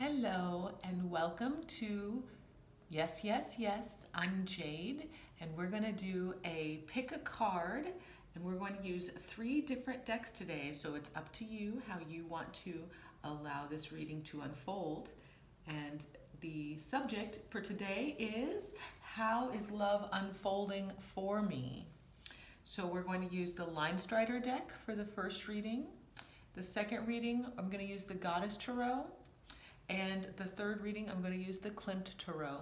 Hello and welcome to Yes, Yes, Yes. I'm Jade and we're going to do a pick a card and we're going to use 3 different decks today. So it's up to you how you want to allow this reading to unfold. And the subject for today is how is love unfolding for me? So we're going to use the Line Strider deck for the first reading. The second reading, I'm going to use the Goddess Tarot. And the third reading, I'm going to use the Klimt Tarot.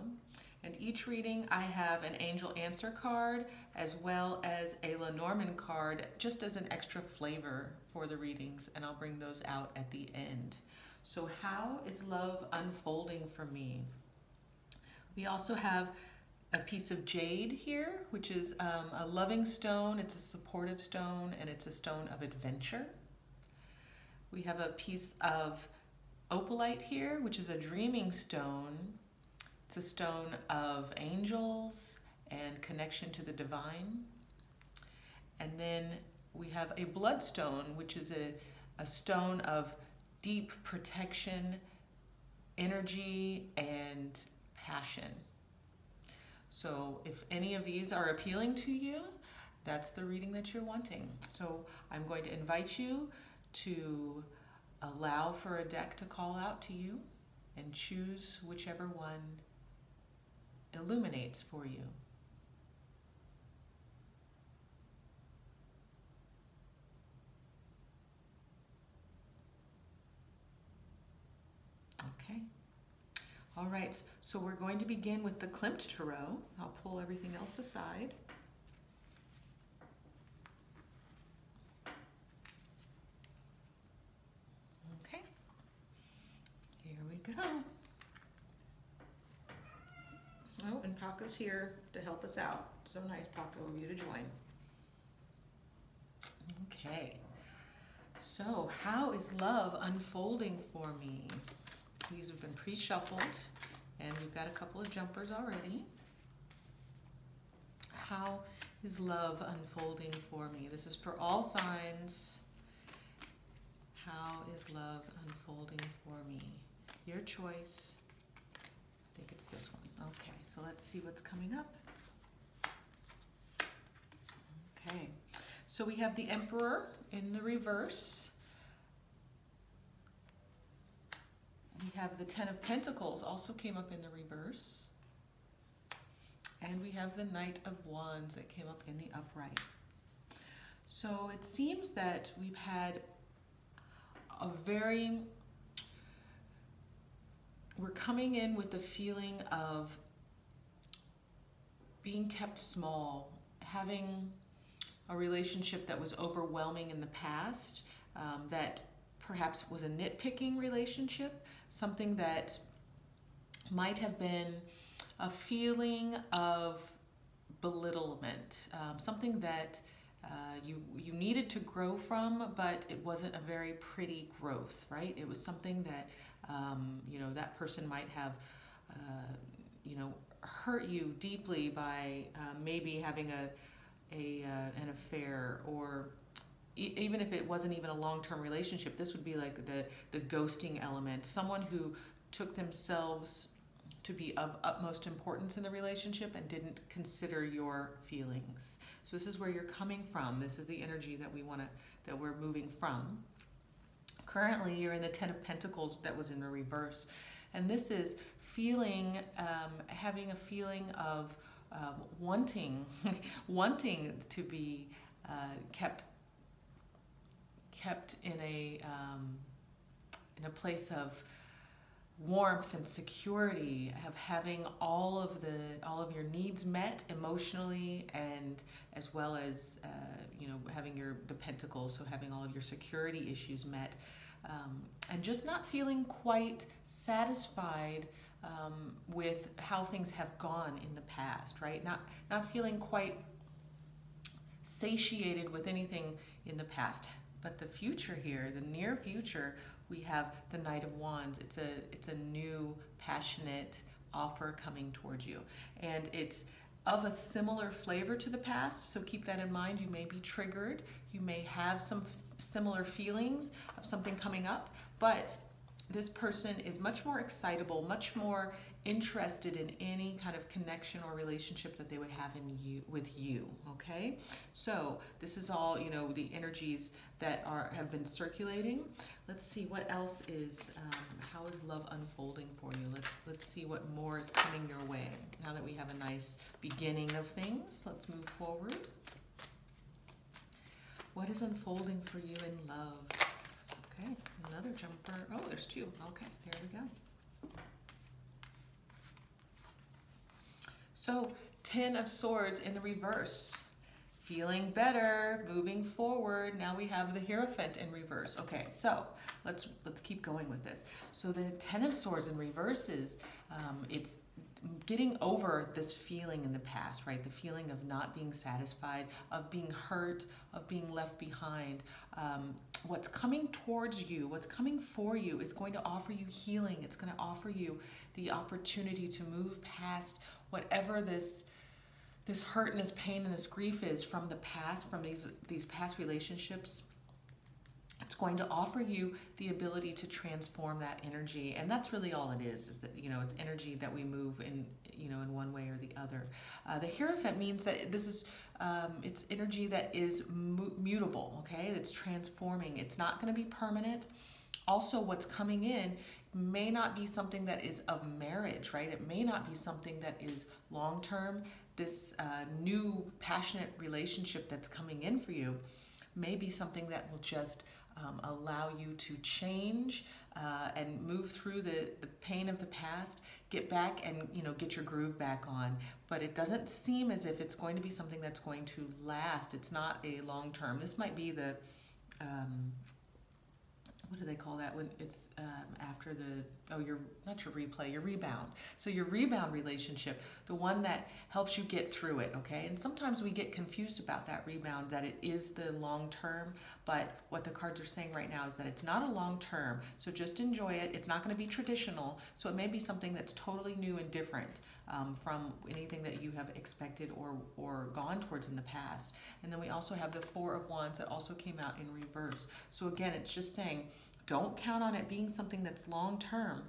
And each reading, I have an Angel Answer card as well as a Lenormand card, just as an extra flavor for the readings, and I'll bring those out at the end. So how is love unfolding for me? We also have a piece of jade here, which is a loving stone. It's a supportive stone, and it's a stone of adventure. We have a piece of opalite here, which is a dreaming stone. It's a stone of angels and connection to the divine. And then we have a bloodstone, which is a stone of deep protection, energy, and passion. So if any of these are appealing to you, that's the reading that you're wanting. So I'm going to invite you to allow for a deck to call out to you and choose whichever one illuminates for you. Okay. All right, so we're going to begin with the Klimt Tarot. I'll pull everything else aside. Go. Oh, and Paco's here to help us out. So nice, Paco, of you to join. Okay, so how is love unfolding for me? These have been pre-shuffled, and we've got a couple of jumpers already. How is love unfolding for me? This is for all signs. How is love unfolding for me? Your choice. I think it's this one. Okay, so let's see what's coming up. Okay, so we have the Emperor in the reverse. We have the Ten of Pentacles also came up in the reverse. And we have the Knight of Wands that came up in the upright. So it seems that we've had a we're coming in with the feeling of being kept small, having a relationship that was overwhelming in the past, that perhaps was a nitpicking relationship, something that might have been a feeling of belittlement, something that you needed to grow from, but it wasn't a very pretty growth, right? It was something that that person might have, hurt you deeply by maybe having an affair, or even if it wasn't even a long-term relationship. This would be like the ghosting element. Someone who took themselves to be of utmost importance in the relationship and didn't consider your feelings. So this is where you're coming from. This is the energy that we're moving from. Currently, you're in the Ten of Pentacles that was in the reverse. And this is feeling, having a feeling of wanting to be kept in a place of warmth and security, of having all of your needs met emotionally, and as well as having the pentacles, so having all of your security issues met, and just not feeling quite satisfied with how things have gone in the past, right? Not feeling quite satiated with anything in the past. But the future here, the near future, we have the Knight of Wands. It's a new, passionate offer coming towards you. And it's of a similar flavor to the past, so keep that in mind. You may be triggered. You may have some similar feelings of something coming up, but this person is much more excitable, much more interested in any kind of connection or relationship that they would have with you, okay? So this is all, you know, the energies that have been circulating. Let's see what else is, how is love unfolding for you? Let's see what more is coming your way. Now that we have a nice beginning of things, let's move forward. What is unfolding for you in love? Okay, another jumper. Oh, there's two. Okay, here we go. So, 10 of Swords in the reverse. Feeling better, moving forward. Now we have the Hierophant in reverse. Okay, so let's keep going with this. So the 10 of Swords in reverse is, it's getting over this feeling in the past, right? The feeling of not being satisfied, of being hurt, of being left behind. What's coming towards you, what's coming for you is going to offer you healing. It's going to offer you the opportunity to move past whatever this hurt and this pain and this grief is from the past, from these past relationships. It's going to offer you the ability to transform that energy, and that's really all it is that, you know, it's energy that we move in, you know, in one way or the other. The Hierophant means that this is, it's energy that is mutable, okay? It's transforming. It's not going to be permanent. Also, what's coming in may not be something that is of marriage, right? It may not be something that is long-term. This new passionate relationship that's coming in for you may be something that will just allow you to change and move through the pain of the past, get back and, you know, get your groove back on. But it doesn't seem as if it's going to be something that's going to last. It's not a long term. This might be the, what do they call that when it's after the, oh, not your replay, your rebound. So your rebound relationship, the one that helps you get through it, okay? And sometimes we get confused about that rebound, that it is the long term, but what the cards are saying right now is that it's not a long term, so just enjoy it. It's not gonna be traditional, so it may be something that's totally new and different from anything that you have expected or gone towards in the past. And then we also have the Four of Wands that also came out in reverse. So again, it's just saying, don't count on it being something that's long-term.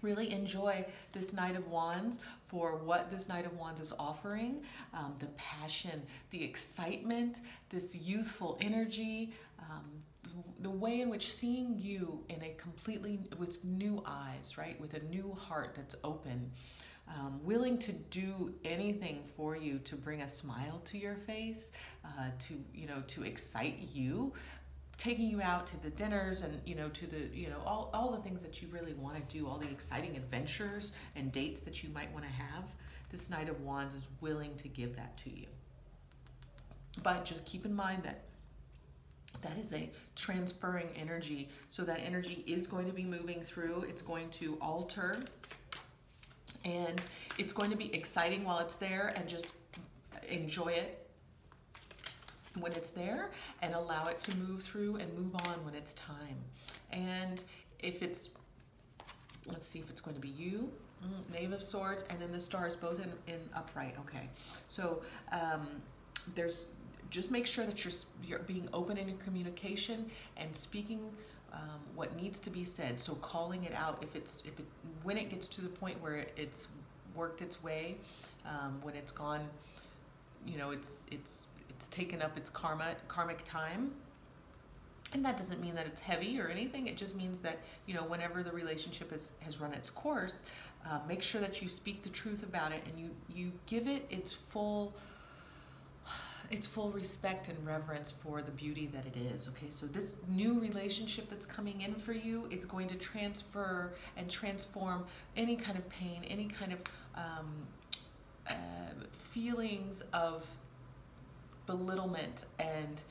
Really enjoy this Knight of Wands for what this Knight of Wands is offering. The passion, the excitement, this youthful energy, the way in which seeing you in a completely, with new eyes, right? With a new heart that's open. Willing to do anything for you to bring a smile to your face, to excite you, taking you out to the dinners and, to the, all the things that you really want to do, all the exciting adventures and dates that you might want to have. This Knight of Wands is willing to give that to you. But just keep in mind that that is a transferring energy. So that energy is going to be moving through. It's going to alter. And it's going to be exciting while it's there, and just enjoy it when it's there and allow it to move through and move on when it's time. And if it's, let's see if it's going to be you, Knave of Swords, and then the stars both in upright. Okay, so there's, just make sure that you're being open in your communication and speaking what needs to be said. So calling it out when it gets to the point where it's worked its way, when it's gone, it's taken up its karmic time. And that doesn't mean that it's heavy or anything. It just means that, whenever the relationship has run its course, make sure that you speak the truth about it, and you give it its full respect and reverence for the beauty that it is. Okay, so this new relationship that's coming in for you is going to transfer and transform any kind of pain, any kind of feelings of belittlement and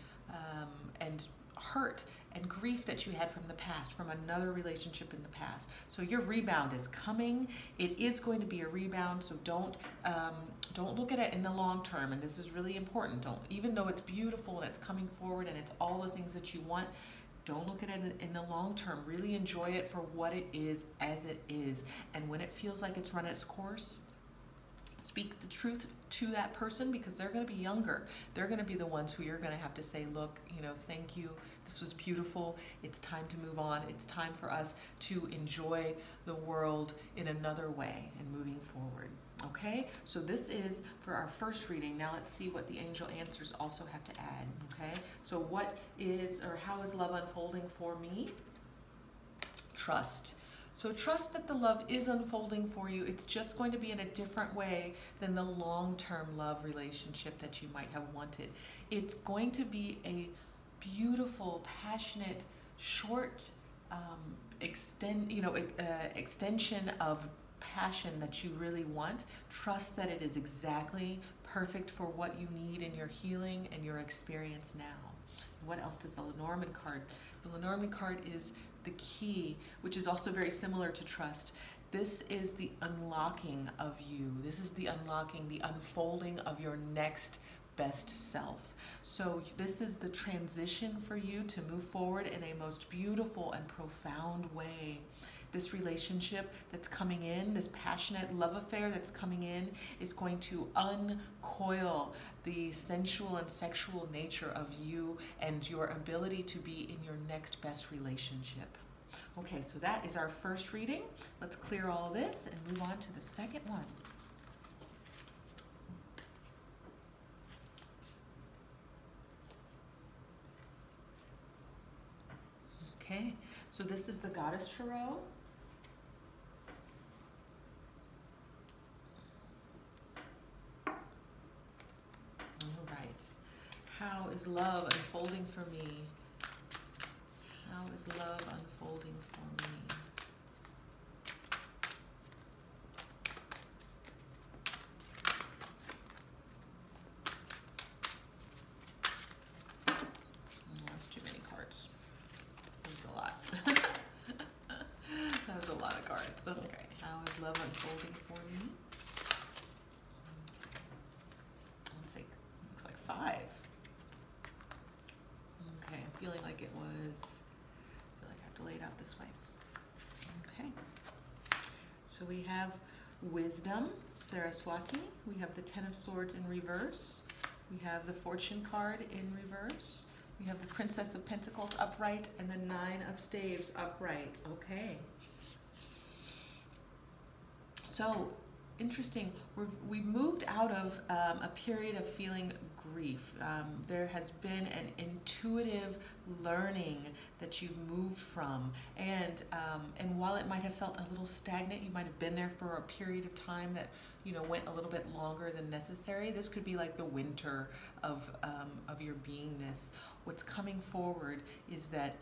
hurt and grief that you had from the past, from another relationship in the past. So your rebound is coming. It is going to be a rebound, so don't look at it in the long term, and this is really important. Even though it's beautiful and it's coming forward and it's all the things that you want, don't look at it in the long term. Really enjoy it for what it is, as it is. And when it feels like it's run its course, speak the truth to that person, because they're going to be younger. They're going to be the ones who you're going to have to say, look, you know, thank you. This was beautiful. It's time to move on. It's time for us to enjoy the world in another way and moving forward. Okay, so this is for our first reading. Now let's see what the angel answers also have to add. Okay, so what is, or how is love unfolding for me? Trust. So trust that the love is unfolding for you. It's just going to be in a different way than the long-term love relationship that you might have wanted. It's going to be a beautiful, passionate, short extension of passion that you really want. Trust that it is exactly perfect for what you need in your healing and your experience now. What else does the Lenormand card? The Lenormand card is the key, which is also very similar to trust. This is the unlocking of you. This is the unlocking, the unfolding of your next best self. So this is the transition for you to move forward in a most beautiful and profound way. This relationship that's coming in, this passionate love affair that's coming in, is going to uncoil the sensual and sexual nature of you and your ability to be in your next best relationship. Okay, so that is our first reading. Let's clear all this and move on to the second one. Okay, so this is the Goddess Tarot. How is love unfolding for me? How is love unfolding for me? Oh, that's too many cards. That was a lot. That was a lot of cards. Okay. How is love unfolding for me? I'll take, looks like 5. Okay, I'm feeling like it was, I feel like I have to lay it out this way. Okay, so we have Wisdom, Saraswati. We have the Ten of Swords in reverse. We have the Fortune card in reverse. We have the Princess of Pentacles upright and the Nine of Staves upright. Okay. So, interesting. We've moved out of a period of feeling grief. There has been an intuitive learning that you've moved from, and while it might have felt a little stagnant, you might have been there for a period of time that, you know, went a little bit longer than necessary. This could be like the winter of your beingness. What's coming forward is that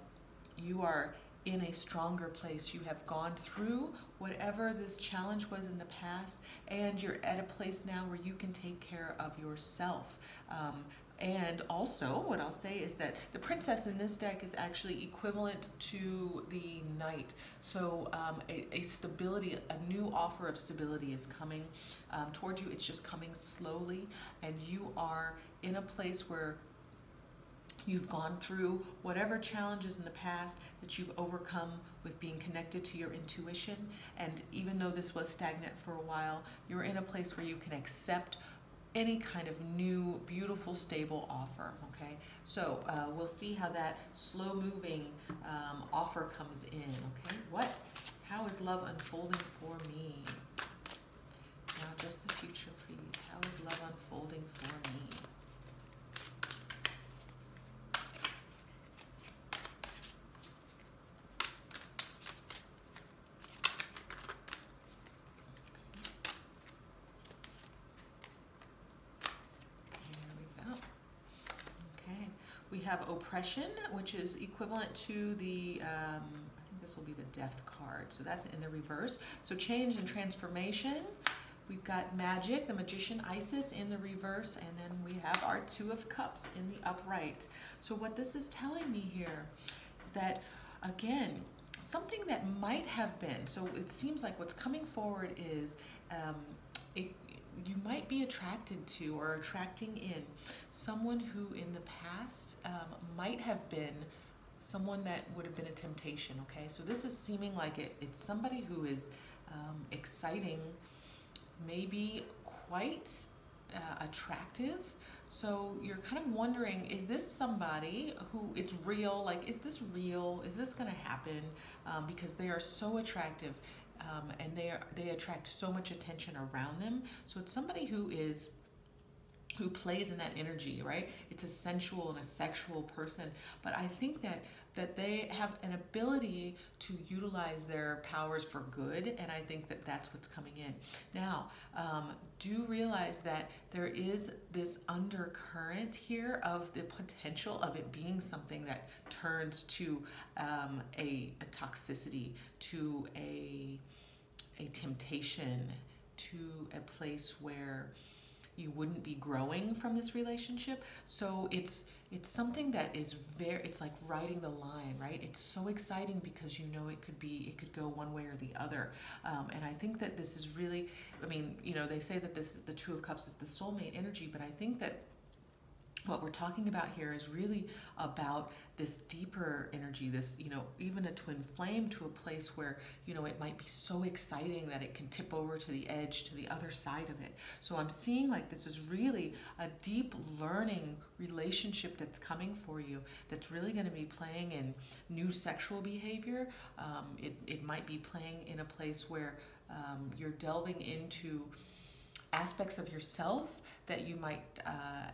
you are in a stronger place. You have gone through whatever this challenge was in the past, and you're at a place now where you can take care of yourself. And also, what I'll say is that the Princess in this deck is actually equivalent to the Knight. So a stability, a new offer of stability is coming toward you. It's just coming slowly, and you are in a place where you've gone through whatever challenges in the past that you've overcome with being connected to your intuition. And even though this was stagnant for a while, you're in a place where you can accept any kind of new, beautiful, stable offer, okay? So we'll see how that slow-moving offer comes in, okay? How is love unfolding for me? Now just the future, please. How is love unfolding for me? We have oppression, which is equivalent to the, I think this will be the death card. So that's in the reverse. So change and transformation. We've got magic, the magician Isis in the reverse, and then we have our Two of Cups in the upright. So what this is telling me here is that, again, something that might have been, so it seems like what's coming forward is you might be attracted to or attracting in someone who in the past might have been someone that would have been a temptation, okay? So this is seeming like it's somebody who is exciting maybe quite attractive. So you're kind of wondering, is this somebody who it's real? Like, is this real? Is this going to happen? Because they are so attractive, and they attract so much attention around them. So it's somebody who plays in that energy, right? It's a sensual and a sexual person, but I think that they have an ability to utilize their powers for good, and I think that that's what's coming in. Now, do realize that there is this undercurrent here of the potential of it being something that turns to a toxicity, to a temptation, to a place where you wouldn't be growing from this relationship. So it's something that is it's like riding the line, right? It's so exciting because you know it could go one way or the other. And I think that this is really, I mean, you know, they say that the Two of Cups is the soulmate energy, but I think that what we're talking about here is really about this deeper energy, this, you know, even a twin flame to a place where, you know, it might be so exciting that it can tip over to the edge, to the other side of it. So I'm seeing like this is really a deep learning relationship that's coming for you, that's really going to be playing in new sexual behavior. It might be playing in a place where you're delving into aspects of yourself that you might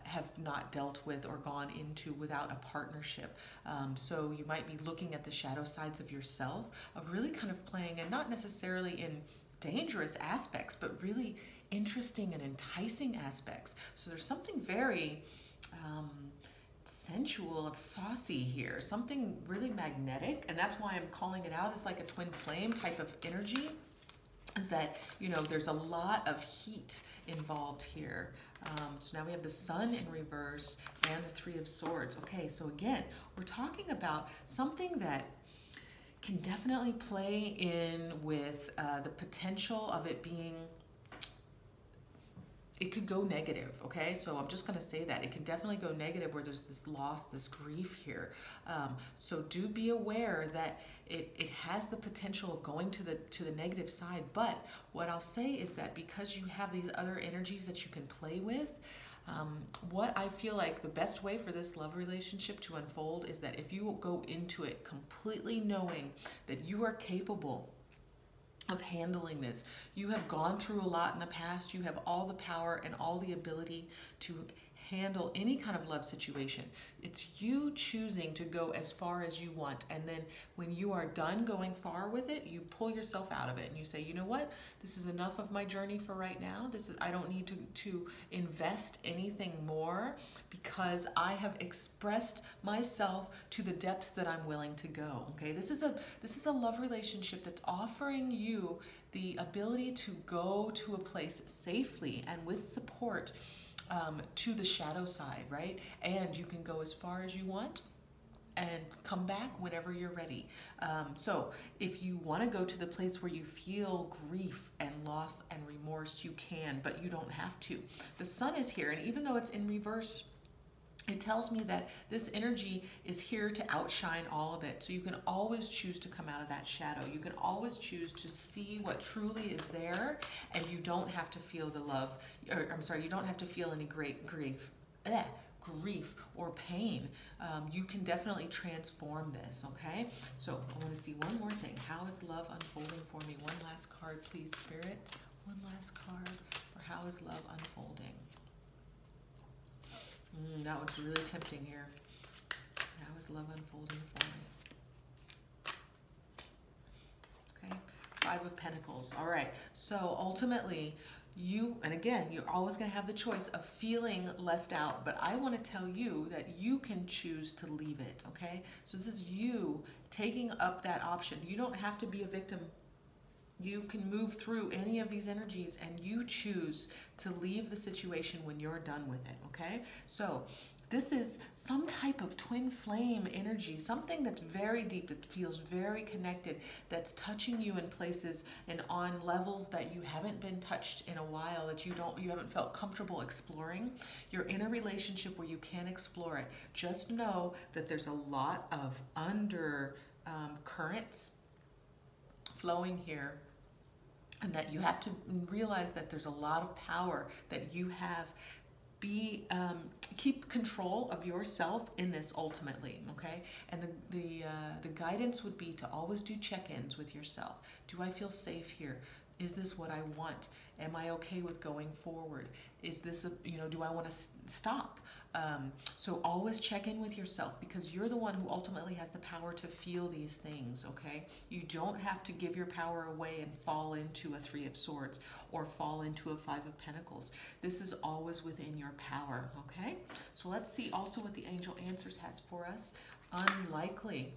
have not dealt with or gone into without a partnership. So you might be looking at the shadow sides of yourself, of really kind of playing, and not necessarily in dangerous aspects, but really interesting and enticing aspects. So there's something very sensual, saucy here, something really magnetic, and that's why I'm calling it out as like a twin flame type of energy. Is that, you know, there's a lot of heat involved here. So now we have the Sun in reverse and the Three of Swords. Okay, so again, we're talking about something that can definitely play in with the potential of it being, it could go negative, okay? So I'm just going to say that. It can definitely go negative where there's this loss, this grief here. So do be aware that it has the potential of going to the negative side. But what I'll say is that because you have these other energies that you can play with, what I feel like the best way for this love relationship to unfold is that if you go into it completely knowing that you are capable of handling this. You have gone through a lot in the past. You have all the power and all the ability to handle any kind of love situation. It's you choosing to go as far as you want, and then when you are done going far with it, you pull yourself out of it and you say, you know what, this is enough of my journey for right now. I don't need to invest anything more because I have expressed myself to the depths that I'm willing to go. Okay, this is a love relationship that's offering you the ability to go to a place safely and with support, to the shadow side, right? And you can go as far as you want and come back whenever you're ready. So if you want to go to the place where you feel grief and loss and remorse, you can, but you don't have to. The Sun is here, and even though it's in reverse, it tells me that this energy is here to outshine all of it. So you can always choose to come out of that shadow. You can always choose to see what truly is there, and you don't have to feel the love, or I'm sorry, you don't have to feel any great grief or pain. You can definitely transform this, okay? So I want to see one more thing. How is love unfolding for me? One last card, please, Spirit. One last card for how is love unfolding? That was really tempting here. How is love unfolding for me? Okay, Five of Pentacles. All right, so ultimately, and again, you're always going to have the choice of feeling left out, but I want to tell you that you can choose to leave it, okay? So this is you taking up that option. You don't have to be a victim. You can move through any of these energies, and you choose to leave the situation when you're done with it, okay? So this is some type of twin flame energy, something that's very deep, that feels very connected, that's touching you in places and on levels that you haven't been touched in a while, that you haven't felt comfortable exploring. You're in a relationship where you can explore it. Just know that there's a lot of currents flowing here. and that you have to realize that there's a lot of power that you have. Keep control of yourself in this ultimately, okay? And the guidance would be to always do check-ins with yourself. Do I feel safe here? Is this what I want? Am I okay with going forward? Is this, do I want to stop? So always check in with yourself, because you're the one who ultimately has the power to feel these things, okay? You don't have to give your power away and fall into a Three of Swords or fall into a Five of Pentacles. This is always within your power, okay? So let's see also what the Angel Answers has for us. Unlikely.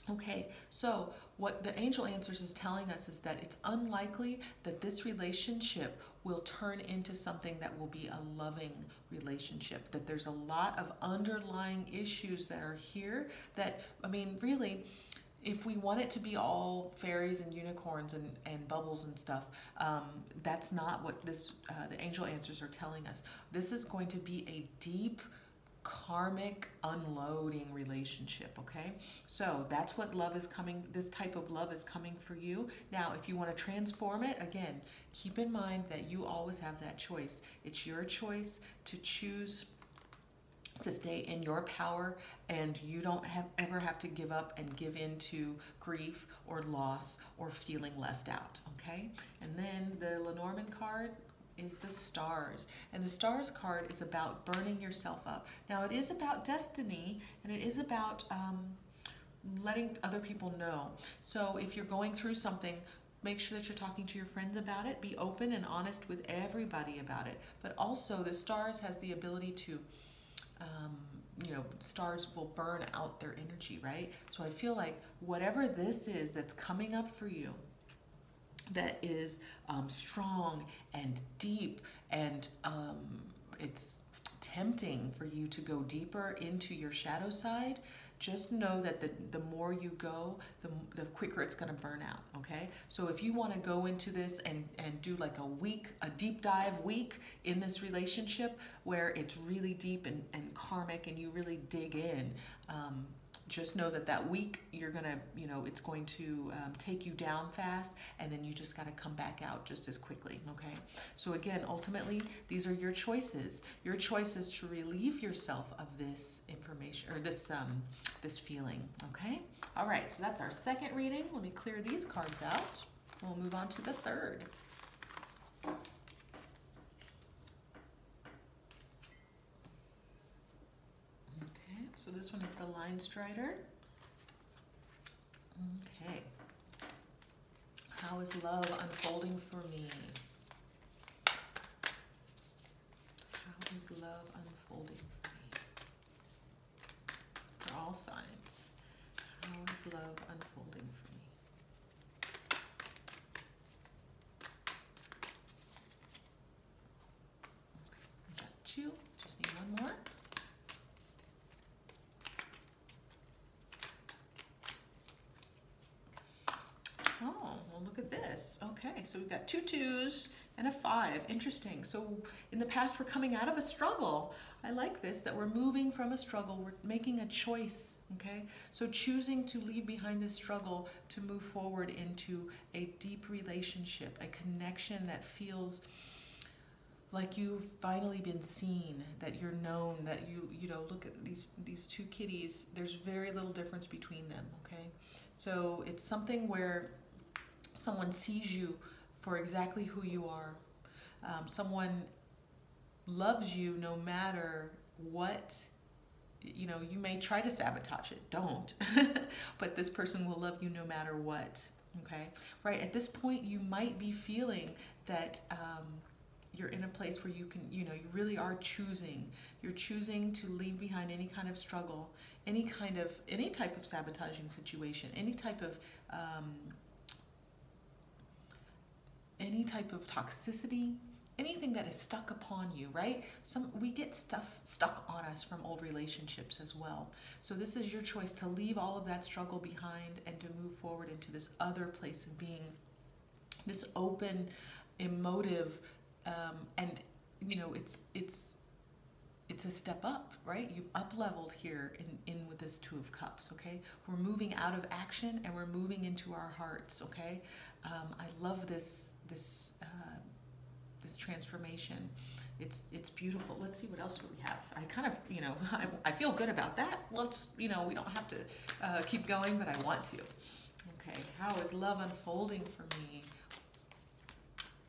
Okay, so what the Angel Answers is telling us is that it's unlikely that this relationship will turn into something that will be a loving relationship, that there's a lot of underlying issues that are here that, I mean, really, if we want it to be all fairies and unicorns and bubbles and stuff, that's not what this the Angel Answers are telling us. This is going to be a deep, karmic unloading relationship, okay? So that's what love is coming, this type of love is coming for you. Now, if you want to transform it, again, keep in mind that you always have that choice. It's your choice to choose to stay in your power, and you don't ever have to give up and give in to grief or loss or feeling left out, okay? And then the Lenormand card is the Stars, and the Stars card is about burning yourself up. Now, it is about destiny, and it is about letting other people know. So if you're going through something, make sure that you're talking to your friends about it. Be open and honest with everybody about it. But also, the Stars has the ability to stars will burn out their energy, right? So I feel like whatever this is that's coming up for you, that is strong and deep, and it's tempting for you to go deeper into your shadow side, just know that the more you go, the quicker it's going to burn out, okay? So if you want to go into this and do like a deep dive week in this relationship where it's really deep and karmic and you really dig in, just know that week you're gonna, it's going to take you down fast, and then you just got to come back out just as quickly, okay? So again, ultimately, these are your choices. Your choice is to relieve yourself of this information, or this feeling, okay? All right, so that's our second reading. Let me clear these cards out. We'll move on to the third. So this one is the Line Strider. Okay. How is love unfolding for me? How is love unfolding for me? For all signs. How is love unfolding for me? Okay, got two. Just need one more. Oh, well, look at this. Okay, so we've got 2 2s and a 5. Interesting. So in the past, we're coming out of a struggle. I like this, that we're moving from a struggle. We're making a choice, okay? So choosing to leave behind this struggle to move forward into a deep relationship, a connection that feels like you've finally been seen, that you're known, that look at these 2 kitties. There's very little difference between them, okay? So it's something where someone sees you for exactly who you are. Someone loves you no matter what. You may try to sabotage it. Don't. But this person will love you no matter what. Okay? Right? At this point, you might be feeling that you're in a place where you can, you really are choosing. You're choosing to leave behind any kind of struggle, any type of sabotaging situation, any type of toxicity, anything that is stuck upon you, right? We get stuff stuck on us from old relationships as well. So this is your choice to leave all of that struggle behind and to move forward into this other place of being, this open, emotive, and it's it's a step up, right? You've up-leveled here in with this Two of Cups, okay? We're moving out of action and we're moving into our hearts, okay? I love this transformation. It's beautiful. Let's see what else we have. I kind of, I feel good about that. Let's, we don't have to keep going, but I want to. Okay, how is love unfolding for me?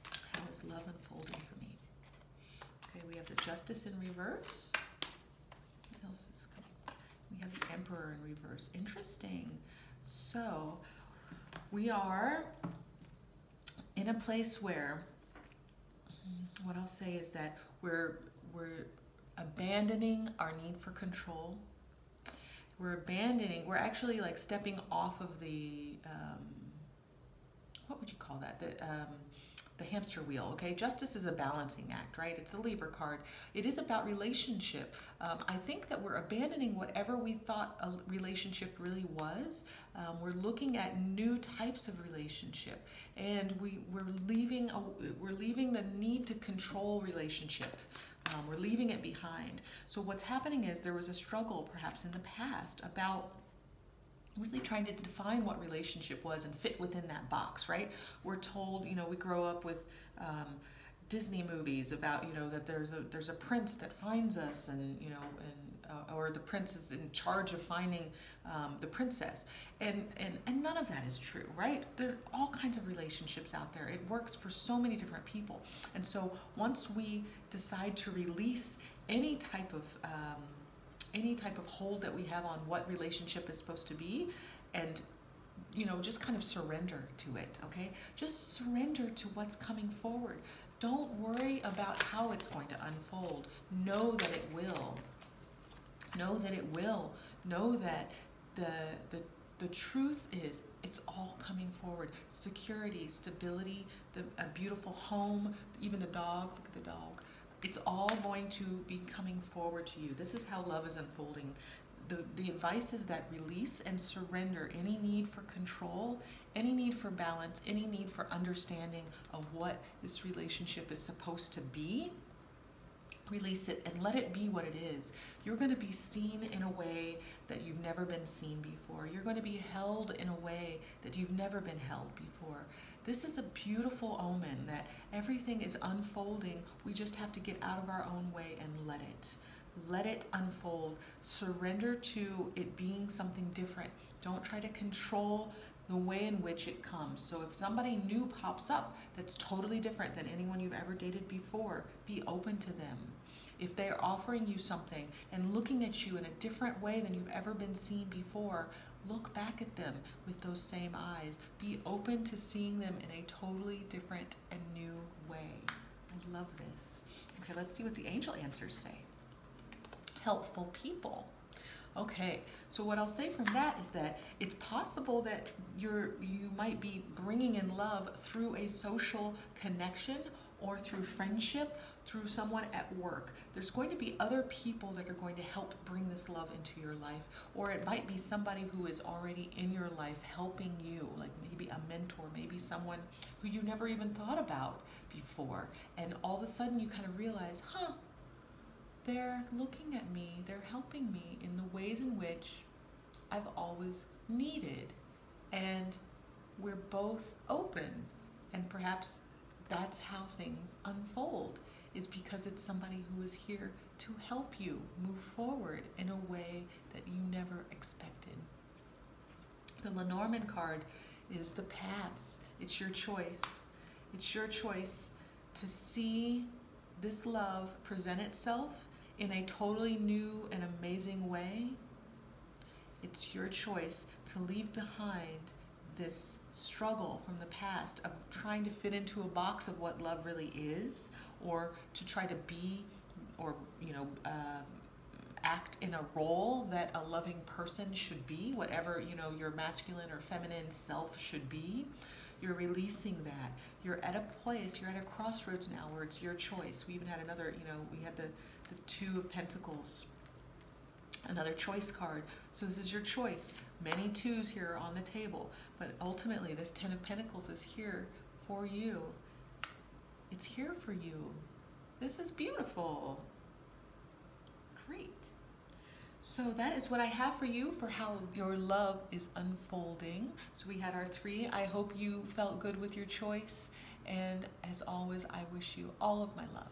How is love unfolding for me? Okay, we have the Justice in reverse. What else is coming? We have the Emperor in reverse. Interesting. So we are in a place where, what I'll say is that we're abandoning our need for control. We're actually like stepping off of the, what would you call that? The hamster wheel, okay? Justice is a balancing act, right? It's the Libra card. It is about relationship. I think that we're abandoning whatever we thought a relationship really was. We're looking at new types of relationship, and we're leaving the need to control relationship. We're leaving it behind. So what's happening is there was a struggle perhaps in the past about really trying to define what relationship was and fit within that box, right? We're told, we grow up with Disney movies about, that there's a prince that finds us, and or the prince is in charge of finding the princess, and none of that is true, right? There are all kinds of relationships out there. It works for so many different people, and so once we decide to release any type of hold that we have on what relationship is supposed to be, and just kind of surrender to it, okay? Just surrender to what's coming forward. Don't worry about how it's going to unfold. Know that it will. Know that it will. Know that the truth is it's all coming forward. Security, stability, a beautiful home, even the dog, look at the dog. It's all going to be coming forward to you. This is how love is unfolding. The advice is that release and surrender any need for control, any need for balance, any need for understanding of what this relationship is supposed to be. Release it and let it be what it is. You're going to be seen in a way that you've never been seen before. You're going to be held in a way that you've never been held before. This is a beautiful omen that everything is unfolding. We just have to get out of our own way and let it. Let it unfold. Surrender to it being something different. Don't try to control the way in which it comes. So if somebody new pops up that's totally different than anyone you've ever dated before, be open to them. If they're offering you something and looking at you in a different way than you've ever been seen before, look back at them with those same eyes. Be open to seeing them in a totally different and new way. I love this. Okay, let's see what the angel answers say. Helpful people. Okay, so what I'll say from that is that it's possible that you might be bringing in love through a social connection or through friendship, through someone at work. There's going to be other people that are going to help bring this love into your life, or it might be somebody who is already in your life helping you, like maybe a mentor, maybe someone who you never even thought about before, and all of a sudden you kind of realize, they're looking at me, they're helping me in the ways in which I've always needed. And we're both open. And perhaps that's how things unfold, is because it's somebody who is here to help you move forward in a way that you never expected. The Lenormand card is the paths. It's your choice. It's your choice to see this love present itself in a totally new and amazing way. It's your choice to leave behind this struggle from the past of trying to fit into a box of what love really is, or to try to be, or act in a role that a loving person should be, whatever your masculine or feminine self should be. You're releasing that. You're at a place, you're at a crossroads now where it's your choice. We even had another, we had the Two of Pentacles, another choice card. So this is your choice. Many twos here on the table, but ultimately this Ten of Pentacles is here for you. It's here for you. This is beautiful. Great. So that is what I have for you for how your love is unfolding. So we had our 3. I hope you felt good with your choice. And as always, I wish you all of my love.